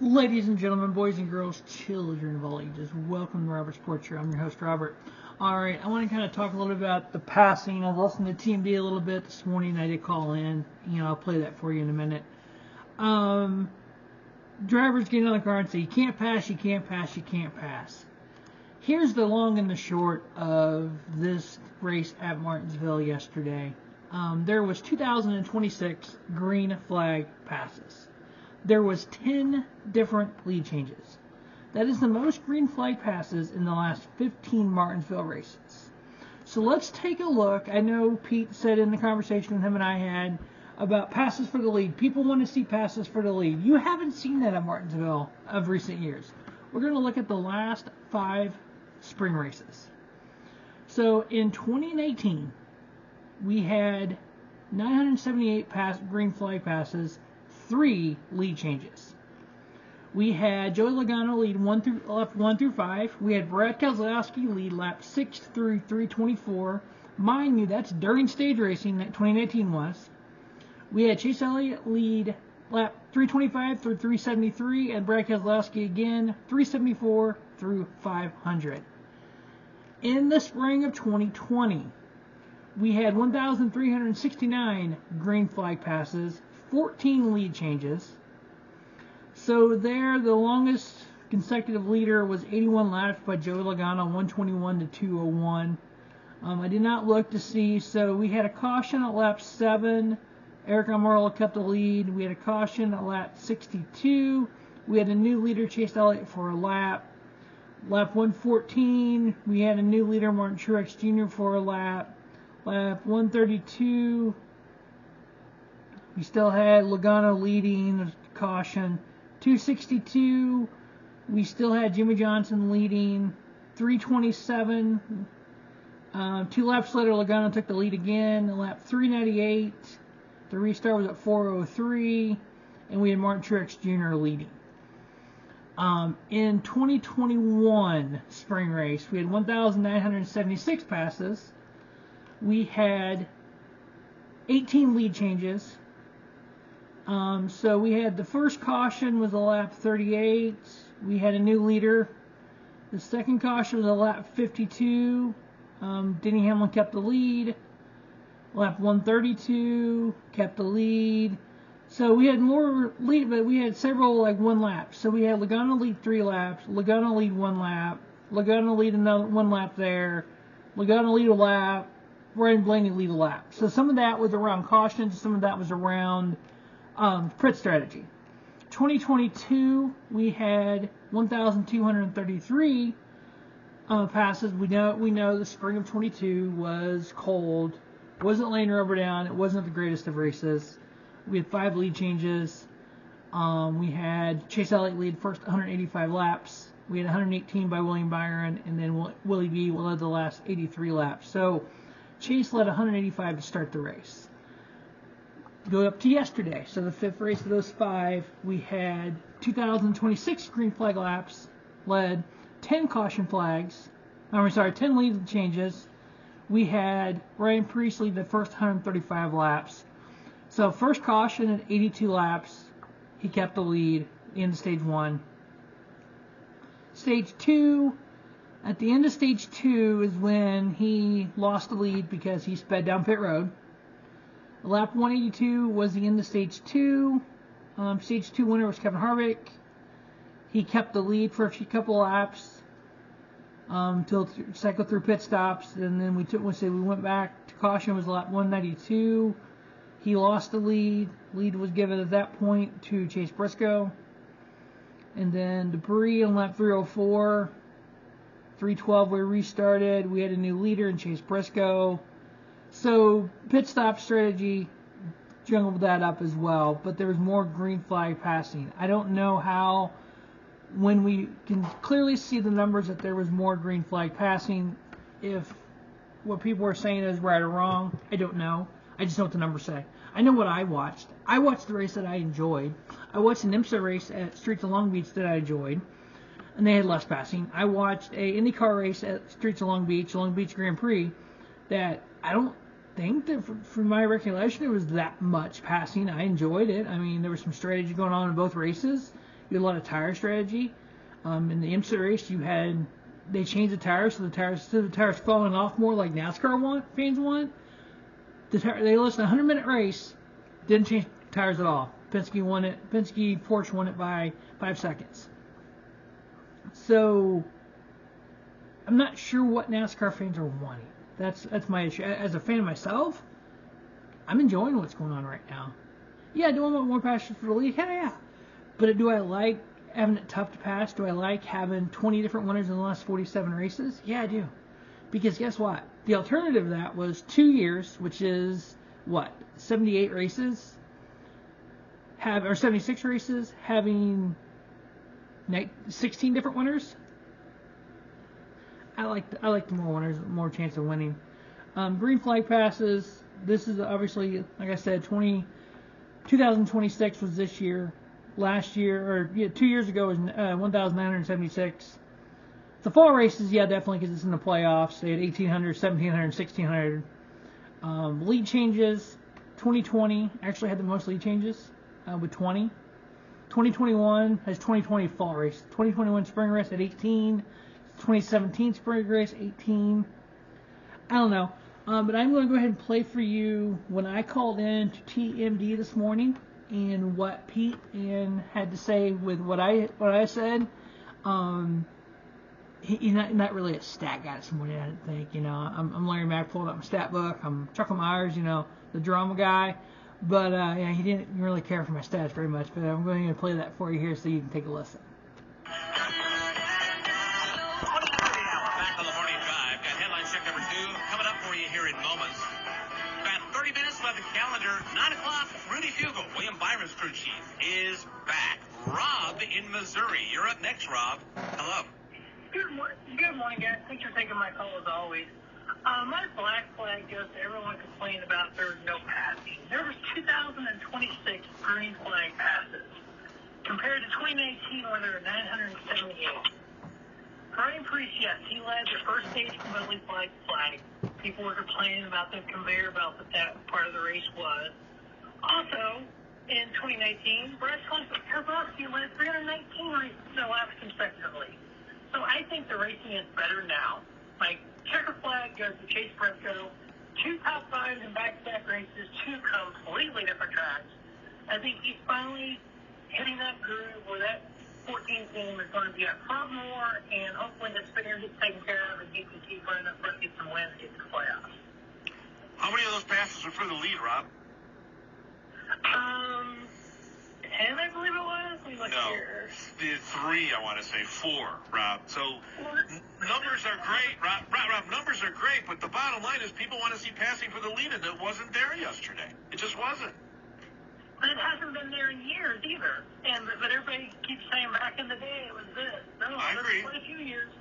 Ladies and gentlemen, boys and girls, children of all ages, welcome to Robert Sports Show. I'm your host, Robert. Alright, I want to kind of talk a little bit about the passing. I've listened to TMD a little bit this morning. I did call in. I'll play that for you in a minute. Drivers get in the car and say, you can't pass, you can't pass, you can't pass. Here's the long and the short of this race at Martinsville yesterday. There was 2,026 green flag passes. There was 10 different lead changes. That is the most green flag passes in the last 15 Martinsville races. So let's take a look. I know Pete said in the conversation him and I had about passes for the lead. People want to see passes for the lead. You haven't seen that at Martinsville of recent years. We're going to look at the last 5 spring races. So in 2018, we had 978 green flag passes, 3 lead changes. We had Joey Logano lead lap 1 through 5. We had Brad Keselowski lead lap 6 through 324. Mind you, that's during stage racing that 2019 was. We had Chase Elliott lead lap 325 through 373, and Brad Keselowski again 374 through 500. In the spring of 2020, we had 1,369 green flag passes, 14 lead changes. So there, the longest consecutive leader was 81 laps by Joey Logano, 121 to 201. I did not look to see, so we had a caution at lap 7. Eric Almirola kept the lead. We had a caution at lap 62. We had a new leader, Chase Elliott, for a lap. Lap 114, we had a new leader, Martin Truex Jr. for a lap. Lap 132, we still had Logano leading, caution. 262, we still had Jimmy Johnson leading. 327, 2 laps later, Logano took the lead again. Lap 398, the restart was at 403, and we had Martin Truex Jr. leading. In 2021 spring race, we had 1,976 passes. We had 18 lead changes. So we had the first caution was a lap 38. We had a new leader. The second caution was a lap 52. Denny Hamlin kept the lead. Lap 132 kept the lead. So we had more lead, but we had several like 1 lap. So we had Logano lead 3 laps, Logano lead 1 lap, Logano lead another 1 lap there, Logano lead a lap, Ryan Blaney lead a lap. So some of that was around cautions, some of that was around pit strategy. 2022, we had 1,233 passes. We know the spring of 22 was cold, wasn't laying rubber down, it wasn't the greatest of races. We had 5 lead changes. We had Chase Elliott lead first 185 laps. We had 118 by William Byron, and then Willie B led the last 83 laps. So Chase led 185 to start the race. Go up to yesterday. So the 5th race of those 5, we had 2,026 green flag laps led, 10 caution flags. 10 lead changes. We had Ryan Preece lead the first 135 laps. So first caution at 82 laps, he kept the lead in stage 1. Stage 2, at the end of stage 2 is when he lost the lead because he sped down pit road. Lap 182 was the end of stage 2. Stage 2 winner was Kevin Harvick. He kept the lead for a couple laps until cycle through pit stops, and then we went back to caution was lap 192. He lost the lead. Lead was given at that point to Chase Briscoe. And then debris on lap 304. 312 we restarted. We had a new leader in Chase Briscoe. So pit stop strategy jungled that up as well. But there was more green flag passing. I don't know how, when we can clearly see the numbers that there was more green flag passing, if what people are saying is right or wrong. I don't know. I just know what the numbers say. I know what I watched. I watched the race that I enjoyed. I watched an IMSA race at Streets of Long Beach that I enjoyed, and they had less passing. I watched a IndyCar race at Streets of Long Beach Grand Prix, that I don't think that, from my recollection, it was that much passing. I enjoyed it. I mean, there was some strategy going on in both races. We had a lot of tire strategy. In the IMSA race, they changed the tires, so the tires falling off more like NASCAR fans want. They listed a 100-minute race, didn't change tires at all. Porsche won it by 5 seconds. So I'm not sure what NASCAR fans are wanting. That's my issue. As a fan of myself, I'm enjoying what's going on right now. Yeah, do I want more passion for the league? Yeah. But do I like having it tough to pass? Do I like having 20 different winners in the last 47 races? Yeah, I do. Because guess what? The alternative to that was 2 years, which is, 78 races? Or 76 races, having 16 different winners? I like the more winners, more chance of winning. Green flag passes. This is obviously, like I said, 2026 was this year. Last year, 2 years ago was 1,976. The fall races, definitely, because it's in the playoffs. They had 1,800, 1,700, 1,600. Lead changes, 2020 actually had the most lead changes with 20. 2021 has 2020 fall race. 2021 spring race at 18. 2017 spring race 18. I don't know. But I'm going to go ahead and play for you when I called in to TMD this morning and what Pete had to say with what I said. He's not really a stat guy this morning, I don't think. I'm Larry Mack, pulled up my stat book. I'm Chuckle Myers, the drama guy. But he didn't really care for my stats very much. But I'm going to play that for you here so you can take a listen. Crew chief is back. Rob in Missouri. You're up next, Rob. Hello. Good morning, guys. Thanks for taking my call as always. My black flag goes to everyone complaining about there was no passing. There was 2026 green flag passes compared to 2019 where there were 978. Brian Priest, yes, he led the first stage completely flag. People were complaining about the conveyor belt that part of the race was. Also, in 2019, Brad Keselowski led 319 races in the laps consecutively. So I think the racing is better now. My checker flag goes to Chase Briscoe. 2 top 5s in back-to-back races, 2 completely different tracks. I think he's finally hitting that groove where that 14 team is going to be up front more, and hopefully the spinner gets taken care of and he can keep running up front, get some wins, get to the playoffs. How many of those passes were for the lead, Rob? 10, I believe it was. No, 3, I want to say 4, Rob. So numbers are great, Rob. Numbers are great, but the bottom line is people want to see passing for the lead, and it wasn't there yesterday. It just wasn't. But it hasn't been there in years either. But everybody keeps saying back in the day it was this. No, I agree. Quite a few years,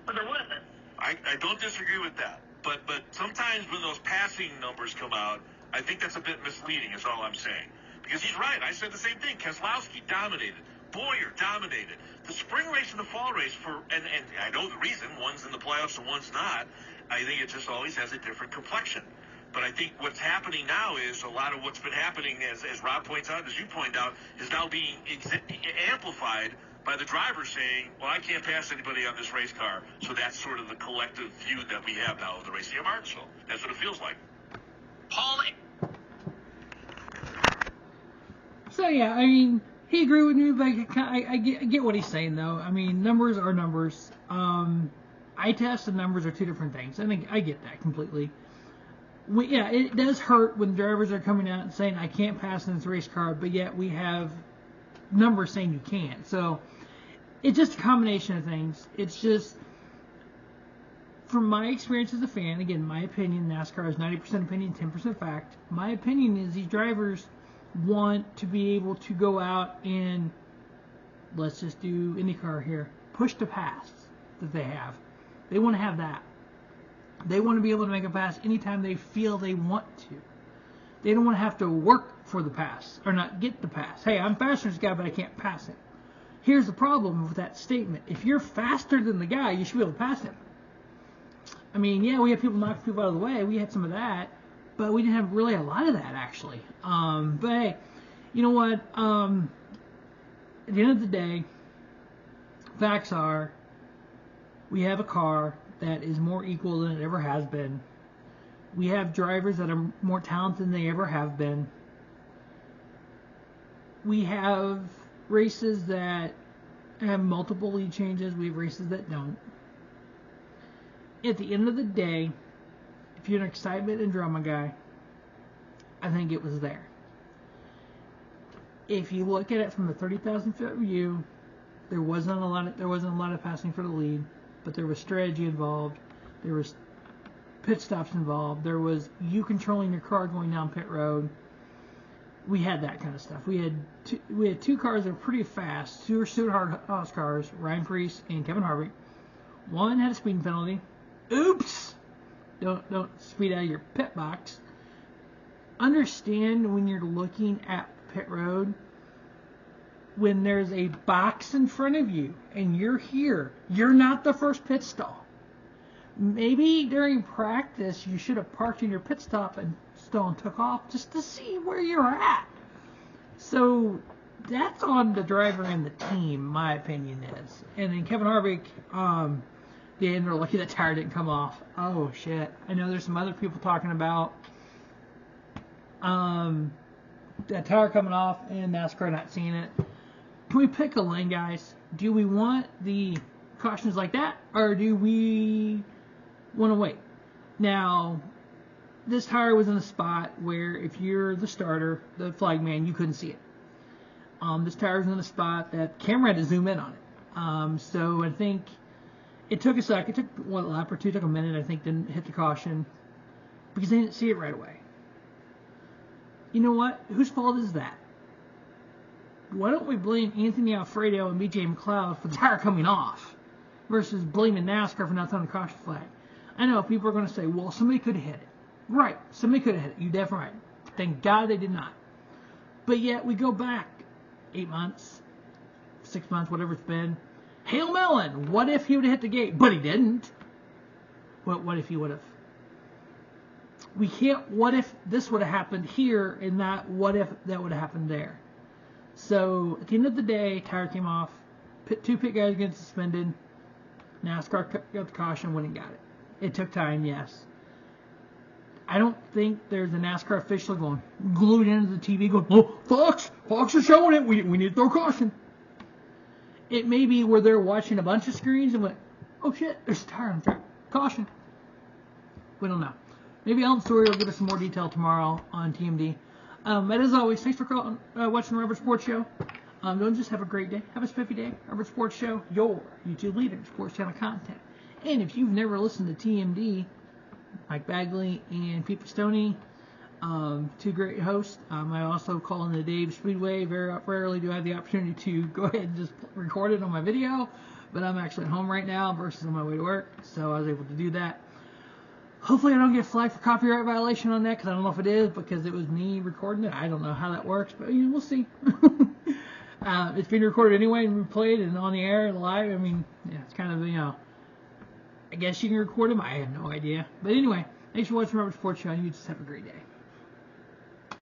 but there wasn't. I don't disagree with that. But sometimes when those passing numbers come out, I think that's a bit misleading is all I'm saying. Because he's right. I said the same thing. Keselowski dominated. Boyer dominated. The spring race and the fall race and I know the reason. One's in the playoffs and one's not. I think it just always has a different complexion. But I think what's happening now is a lot of what's been happening, as Rob points out, as you point out, is now being amplified by the driver saying, well, I can't pass anybody on this race car. So that's sort of the collective view that we have now of the racing of Martinsville. That's what it feels like. Paul. So yeah, I mean, he agreed with me, but I get what he's saying though. I mean, numbers are numbers. Eye test and numbers are two different things. I think I get that completely. It does hurt when drivers are coming out and saying I can't pass in this race car, but yet we have numbers saying you can. So it's just a combination of things. It's just, from my experience as a fan, again, my opinion, NASCAR is 90% opinion, 10% fact. My opinion is these drivers want to be able to go out and, let's just do IndyCar here, push the pass that they have. They want to have that. They want to be able to make a pass anytime they feel they want to. They don't want to have to work for the pass or not get the pass. Hey, I'm faster than this guy, but I can't pass him. Here's the problem with that statement. If you're faster than the guy, you should be able to pass him. I mean, yeah, we have people knocking people out of the way. We had some of that, but we didn't have really a lot of that, actually. But hey, you know what? at the end of the day, facts are, we have a car that is more equal than it ever has been. We have drivers that are more talented than they ever have been. We have races that have multiple lead changes. We have races that don't. At the end of the day, if you're an excitement and drama guy, I think it was there. If you look at it from the 30,000 foot view, there wasn't a lot of passing for the lead, but there was strategy involved. There was pit stops involved. There was you controlling your car going down pit road. We had that kind of stuff. We had two cars that were pretty fast, two hard cars, Ryan Preece and Kevin Harvick. One had a speeding penalty. Oops! Don't speed out of your pit box. Understand when you're looking at pit road, when there's a box in front of you and you're here, you're not the first pit stall. Maybe during practice you should have parked in your pit stop and took off just to see where you're at. So that's on the driver and the team, my opinion is. And then Kevin Harvick, they're lucky that tire didn't come off. Oh shit! I know there's some other people talking about that tire coming off and NASCAR not seeing it. Can we pick a lane, guys? Do we want the cautions like that, or do we want to wait? Now, this tire was in a spot where if you're the starter, the flag man, you couldn't see it. This tire was in a spot that the camera had to zoom in on it. So I think it took a sec. It took a lap or two. It took a minute, I think, to hit the caution because they didn't see it right away. You know what? Whose fault is that? Why don't we blame Anthony Alfredo and BJ McLeod for the tire coming off versus blaming NASCAR for not throwing the caution flag? I know people are going to say, well, somebody could have hit it. Right, somebody could have hit it. You're definitely right. Thank God they did not. But yet we go back 8 months, 6 months, whatever it's been. Hail Melon, what if he would have hit the gate? But he didn't. What if he would have? We can't, what if this would have happened here and not what if that would have happened there? So at the end of the day, tire came off. Two pit guys get suspended. NASCAR got the caution when he got it. It took time, yes. I don't think there's a NASCAR official glued into the TV going, oh, Fox is showing it. We need to throw caution. It may be where they're watching a bunch of screens and went, oh shit, there's a tire on the track. Caution. We don't know. Maybe Alan Story will give us some more detail tomorrow on TMD. But as always, thanks for watching the Rubber Sports Show. Don't just have a great day. Have a spiffy day. Rubber Sports Show, your YouTube leader in sports channel content. And if you've never listened to TMD, Mike Bagley and Pete Pistone, two great hosts. I also call in the Dave Speedway. Very rarely do I have the opportunity to go ahead and just record it on my video, but I'm actually at home right now versus on my way to work, so I was able to do that. Hopefully I don't get flagged for copyright violation on that, because I don't know if it is, because it was me recording it. I don't know how that works, but we'll see. It's being recorded anyway and replayed and on the air live. I mean, yeah, it's kind of, I guess you can record them. I have no idea. But anyway, thanks for watching Rubber Sports Show, and you just have a great day.